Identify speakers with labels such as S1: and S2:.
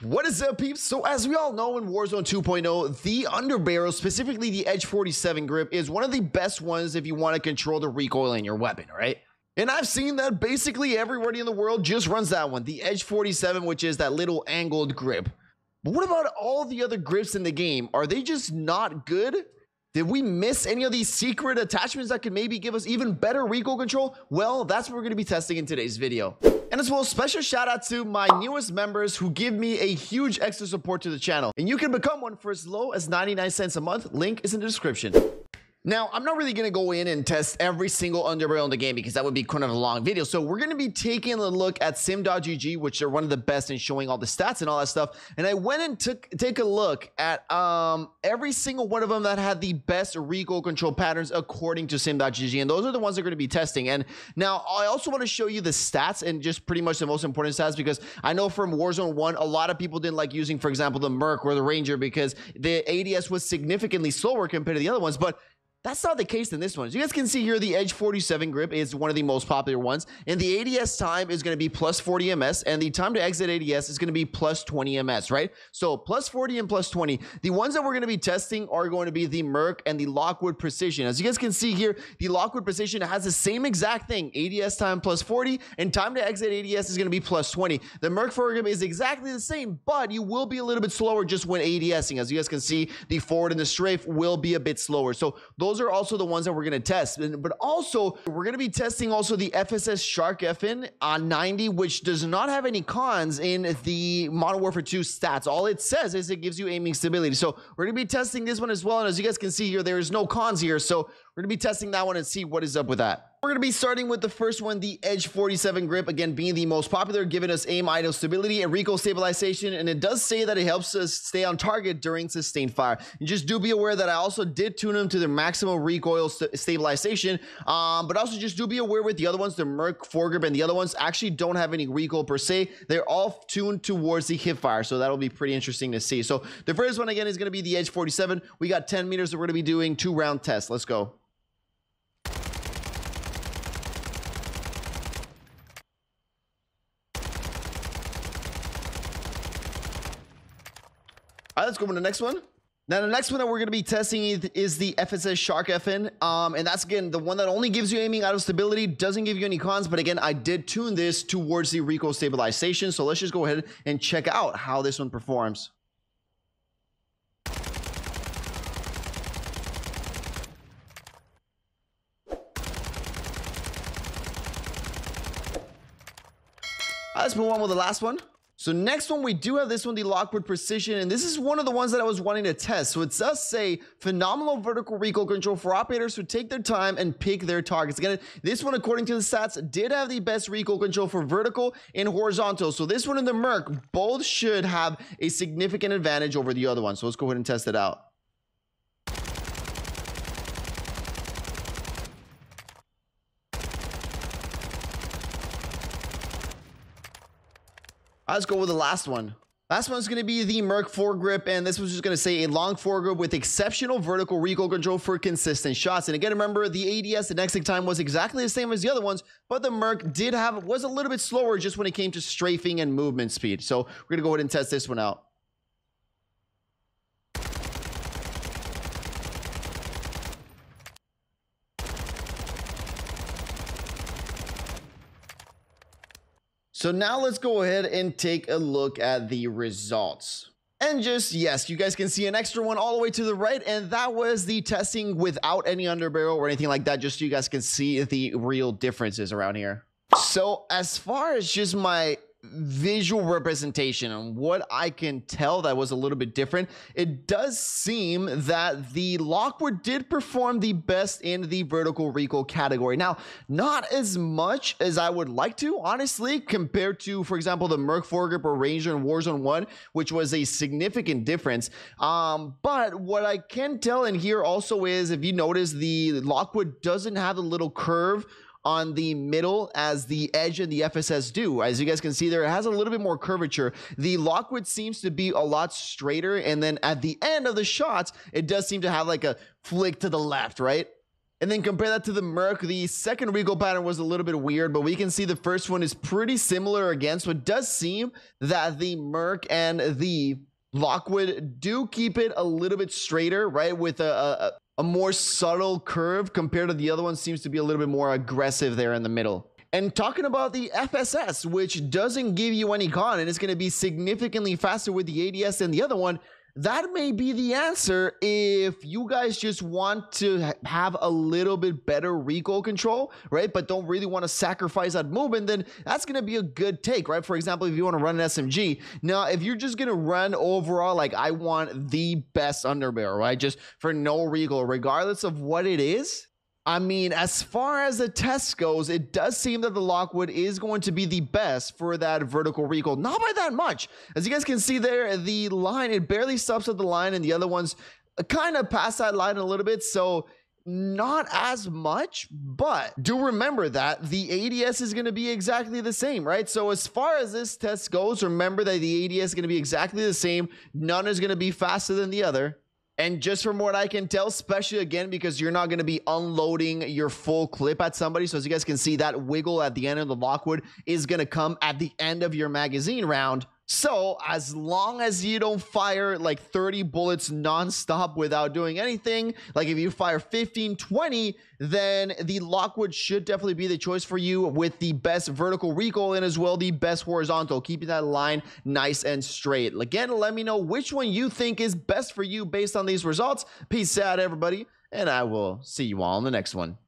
S1: What is up, peeps? So as we all know, in Warzone 2.0, the Underbarrel, specifically the Edge 47 grip, is one of the best ones if you want to control the recoil in your weapon, right? And I've seen that basically everybody in the world just runs that one, the Edge 47, which is that little angled grip. But what about all the other grips in the game? Are they just not good? Did we miss any of these secret attachments that could maybe give us even better recoil control? Well, that's what we're going to be testing in today's video. And as well, special shout out to my newest members who give me a huge extra support to the channel. And you can become one for as low as 99 cents a month. Link is in the description. Now, I'm not really going to go in and test every single Underbarrel in the game because that would be kind of a long video. So we're going to be taking a look at sim.gg, which are one of the best in showing all the stats and all that stuff. And I went and take a look at every single one of them that had the best recoil control patterns according to sim.gg. And those are the ones we're going to be testing. And now I also want to show you the stats and just pretty much the most important stats, because I know from Warzone 1, a lot of people didn't like using, for example, the Merc or the Ranger because the ADS was significantly slower compared to the other ones. But that's not the case in this one. As you guys can see here, the Edge 47 grip is one of the most popular ones, and the ADS time is going to be plus 40 ms, and the time to exit ADS is going to be plus 20 ms, right? So plus 40 and plus 20. The ones that we're going to be testing are going to be the Merc and the Lockwood Precision. As you guys can see here, the Lockwood Precision has the same exact thing, ADS time plus 40, and time to exit ADS is going to be plus 20. The Merc forward grip is exactly the same, but you will be a little bit slower just when ADSing. As you guys can see, the forward and the strafe will be a bit slower. So those are also the ones that we're going to test. But also, we're going to be testing also the FSS Shark FN on 90, which does not have any cons in the Modern Warfare 2 stats. All it says is it gives you aiming stability. So we're going to be testing this one as well. And as you guys can see here, there is no cons here. So we're going to be testing that one and see what is up with that. We're going to be starting with the first one, the Edge 47 grip, again being the most popular, giving us aim idle stability and recoil stabilization, and it does say that it helps us stay on target during sustained fire. And just do be aware that I also did tune them to their maximum recoil stabilization, but also just do be aware with the other ones, the Merc foregrip and the other ones actually don't have any recoil per se. They're all tuned towards the hip fire, so that'll be pretty interesting to see. So the first one again is going to be the Edge 47. We got 10 meters that we're going to be doing 2-round tests. Let's go. All right, let's go on to the next one. Now, the next one that we're going to be testing is the FSS Shark FN. And that's, again, the one that only gives you aiming idle stability, doesn't give you any cons. But again, I did tune this towards the recoil stabilization. So let's just go ahead and check out how this one performs. Let's move on with the last one. So next one, we do have this one, the Lockwood Precision, and this is one of the ones that I was wanting to test. So it does say phenomenal vertical recoil control for operators who take their time and pick their targets. Again, this one, according to the stats, did have the best recoil control for vertical and horizontal. So this one and the Merc both should have a significant advantage over the other one. So let's go ahead and test it out. Let's go with the last one. Last one's going to be the Merc foregrip, and this was just going to say a long foregrip with exceptional vertical recoil control for consistent shots. And again, remember the ADS and exit time was exactly the same as the other ones, but the Merc was a little bit slower just when it came to strafing and movement speed. So we're going to go ahead and test this one out. So now let's go ahead and take a look at the results. And just, yes, you guys can see an extra one all the way to the right, and that was the testing without any Underbarrel or anything like that, just so you guys can see the real differences around here. So as far as just my visual representation and what I can tell that was a little bit different, it does seem that the Lockwood did perform the best in the vertical recoil category. Now, not as much as I would like to, honestly, compared to, for example, the Merc foregrip or Ranger in Warzone 1, which was a significant difference. But what I can tell in here also is, if you notice, the Lockwood doesn't have a little curve on the middle as the Edge and the FSS do. As you guys can see there, it has a little bit more curvature. The Lockwood seems to be a lot straighter, and then at the end of the shots, it does seem to have like a flick to the left, right? And then compare that to the Merc. The second recoil pattern was a little bit weird, but we can see the first one is pretty similar again. So it does seem that the Merc and the Lockwood do keep it a little bit straighter, right? With a more subtle curve compared to the other one. Seems to be a little bit more aggressive there in the middle. And talking about the FSS, which doesn't give you any con, and it's going to be significantly faster with the ADS than the other one, that may be the answer if you guys just want to have a little bit better recoil control, right? But don't really want to sacrifice that movement, then that's going to be a good take, right? For example, if you want to run an SMG. Now, if you're just going to run overall, like I want the best underbarrel, right? Just for no recoil, regardless of what it is. I mean, as far as the test goes, it does seem that the Lockwood is going to be the best for that vertical recoil. Not by that much. As you guys can see there, the line, it barely stops at the line, and the other ones kind of pass that line a little bit. So not as much, but do remember that the ADS is going to be exactly the same, right? So as far as this test goes, remember that the ADS is going to be exactly the same. None is going to be faster than the other. And just from what I can tell, especially again, because you're not going to be unloading your full clip at somebody. So as you guys can see, that wiggle at the end of the Lockwood is going to come at the end of your magazine round. So as long as you don't fire like 30 bullets nonstop without doing anything, like if you fire 15, 20, then the Lockwood should definitely be the choice for you with the best vertical recoil and as well the best horizontal, keeping that line nice and straight. Again, let me know which one you think is best for you based on these results. Peace out, everybody, and I will see you all in the next one.